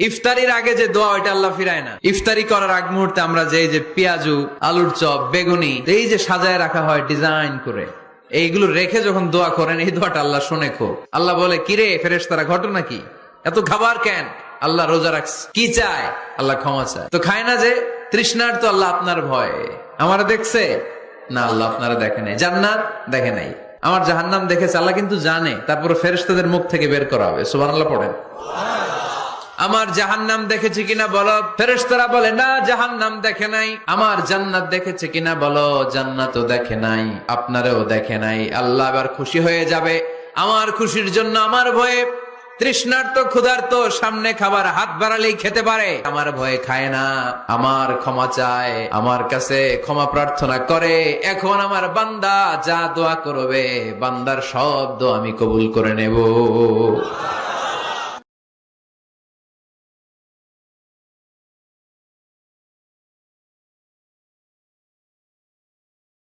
ইফতারির আগে যে দোয়া ওইটা আল্লাহ ফিরায় না। ইফতারি করার আগ মুহূর্তে আমরা যে পেঁয়াজু, আলুর চপ, বেগুনি এই যে সাজায় রাখা হয় ডিজাইন করে, এইগুলো রেখে যখন দোয়া করেন এই দোয়াটা আল্লাহ শুনে খুব। আল্লাহ বলে, কিরে ফেরেশতারা, ঘটনা কি? এত খাবার কেন? আল্লাহ রোজা রাখছে। কি চায়? আল্লাহ ক্ষমা চায়। তো খায় না যে তৃষ্ণার, তো আল্লাহ আপনার ভয়। আমারা দেখছে না, আল্লাহ আপনারা দেখে নাই। জান্নাত দেখে নাই, আমার জাহান্নাম দেখেছে আল্লাহ কিন্তু জানে। তারপরে ফেরেশতাদের মুখ থেকে বের করা হবে। সুবহানাল্লাহ পড়েন। আমার জাহান্নাম দেখেছি কিনা বলো। ফেরেশতারা বলে, না জাহান্নাম দেখে নাই। আমার জান্নাত দেখেছে কিনা বলো। জান্নাতও দেখে নাই, আপনারেও দেখে নাই। আল্লাহ এবার খুশি হয়ে যাবে। আমার খুশির জন্য আমার ভয়ে তৃষ্ণার্ত ক্ষুধার্ত সামনে খাবার হাত বাড়ালেই খেতে পারে, আমার ভয়ে খায় না। আমার ক্ষমা চায়, আমার কাছে ক্ষমা প্রার্থনা করে। এখন আমার বান্দা যা দোয়া করবে, বান্দার সব দোয়া আমি কবুল করে নেব।